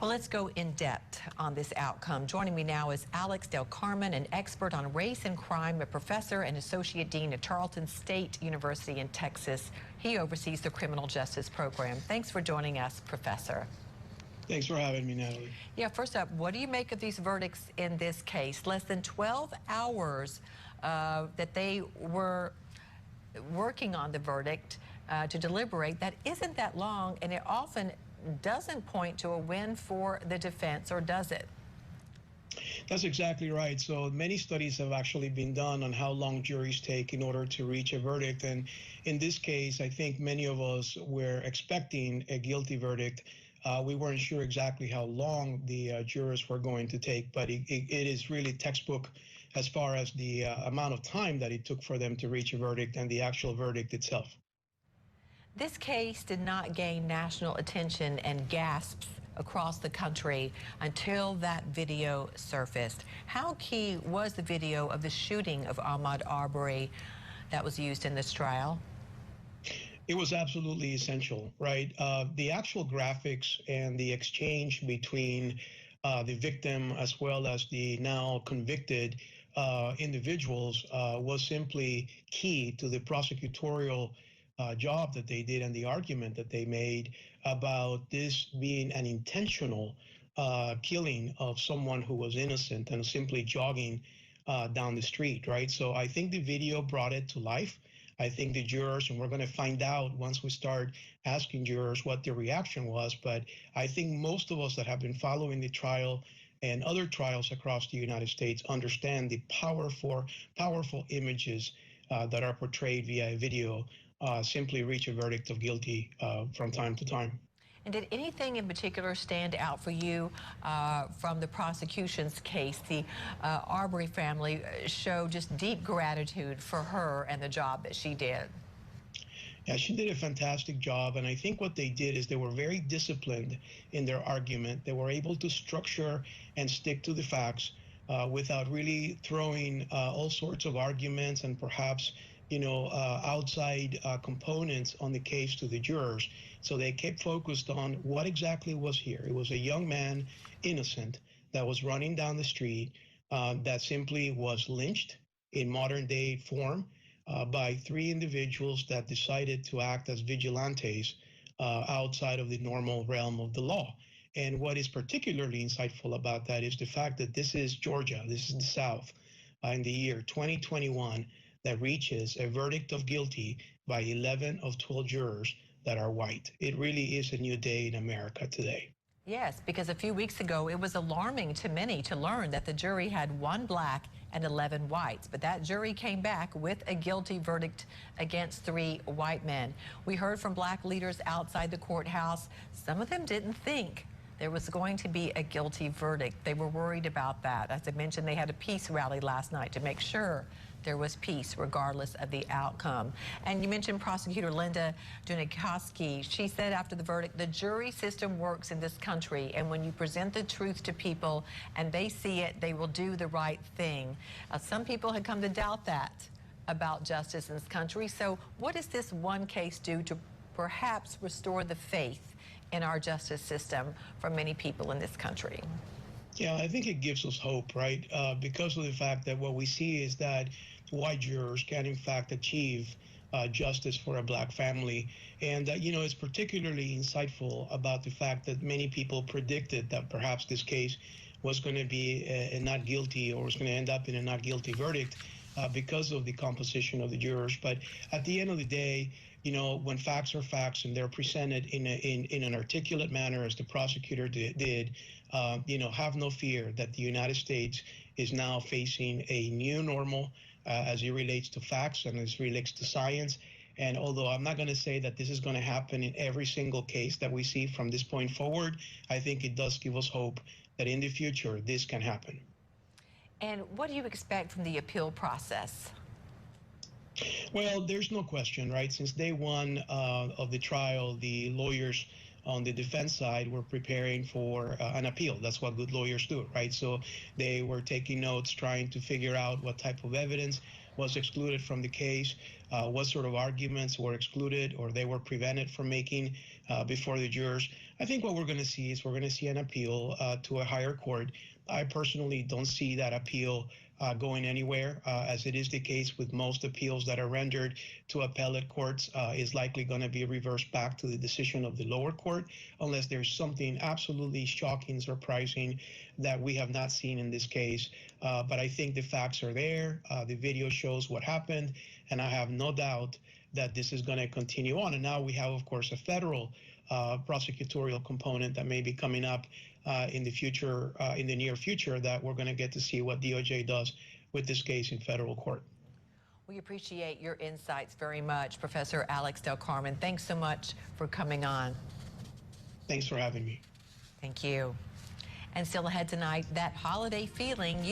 Well, let's go in depth on this outcome. Joining me now is Alex Del Carmen, an expert on race and crime, a professor and associate dean at Tarleton State University in Texas. He oversees the criminal justice program. Thanks for joining us, Professor. Thanks for having me, Natalie. Yeah, first up, what do you make of these verdicts in this case? Less than 12 hours that they were working on the verdict to deliberate. That isn't that long, and it often doesn't point to a win for the defense, or does it? That's exactly right. So many studies have actually been done on how long juries take in order to reach a verdict. And in this case, I think many of us were expecting a guilty verdict. We weren't sure exactly how long the jurors were going to take, but it is really textbook as far as the amount of time that it took for them to reach a verdict and the actual verdict itself. This case did not gain national attention and gasps across the country until that video surfaced. How key was the video of the shooting of Ahmaud Arbery that was used in this trial? It was absolutely essential, right? The actual graphics and the exchange between the victim as well as the now convicted individuals was simply key to the prosecutorial job that they did and the argument that they made about this being an intentional killing of someone who was innocent and simply jogging down the street, right? So I think the video brought it to life. I think the jurors, and we're going to find out once we start asking jurors what their reaction was, but I think most of us that have been following the trial and other trials across the United States understand the powerful images that are portrayed via video simply reach a verdict of guilty from time to time. And did anything in particular stand out for you from the prosecution's case? The Arbery family showed just deep gratitude for her and the job that she did. Yeah, she did a fantastic job, and I think what they did is they were very disciplined in their argument. They were able to structure and stick to the facts without really throwing all sorts of arguments and perhaps outside components on the case to the jurors. So they kept focused on what exactly was here. It was a young man, innocent, that was running down the street that simply was lynched in modern day form by three individuals that decided to act as vigilantes outside of the normal realm of the law. And what is particularly insightful about that is the fact that this is Georgia, this is the South, in the year 2021, that reaches a verdict of guilty by 11 of 12 jurors that are white. It really is a new day in America today. Yes, because a few weeks ago, it was alarming to many to learn that the jury had 1 black and 11 whites. But that jury came back with a guilty verdict against 3 white men. We heard from black leaders outside the courthouse. Some of them didn't think there was going to be a guilty verdict. They were worried about that. As I mentioned, they had a peace rally last night to make sure there was peace regardless of the outcome. And you mentioned Prosecutor Linda Dunikowski. She said after the verdict, the jury system works in this country, and when you present the truth to people and they see it, they will do the right thing. Some people had come to doubt that about justice in this country. So what does this one case do to perhaps restore the faith in our justice system for many people in this country? Yeah, I think it gives us hope, right? Because of the fact that what we see is that white jurors can, in fact, achieve justice for a black family. And, it's particularly insightful about the fact that many people predicted that perhaps this case was going to be a not guilty or was going to end up in a not guilty verdict because of the composition of the jurors. But at the end of the day, when facts are facts and they're presented in an articulate manner, as the prosecutor did, have no fear that the United States is now facing a new normal as it relates to facts and as it relates to science. And although I'm not going to say that this is going to happen in every single case that we see from this point forward, I think it does give us hope that in the future this can happen. And what do you expect from the appeal process? Well, there's no question, right? Since day one of the trial, the lawyers on the defense side were preparing for an appeal. That's what good lawyers do, right? So they were taking notes, trying to figure out what type of evidence was excluded from the case, what sort of arguments were excluded or they were prevented from making before the jurors. I think what we're going to see is we're going to see an appeal to a higher court. I personally don't see that appeal going anywhere, as it is the case with most appeals that are rendered to appellate courts, is likely going to be reversed back to the decision of the lower court, unless there's something absolutely shocking, surprising that we have not seen in this case. But I think the facts are there. The video shows what happened, and I have no doubt that this is going to continue on. And now we have, of course, a federal prosecutorial component that may be coming up in the future, in the near future, that we're going to get to see what DOJ does with this case in federal court. We appreciate your insights very much, Professor Alex Del Carmen. Thanks so much for coming on. Thanks for having me. Thank you. And still ahead tonight, that holiday feeling,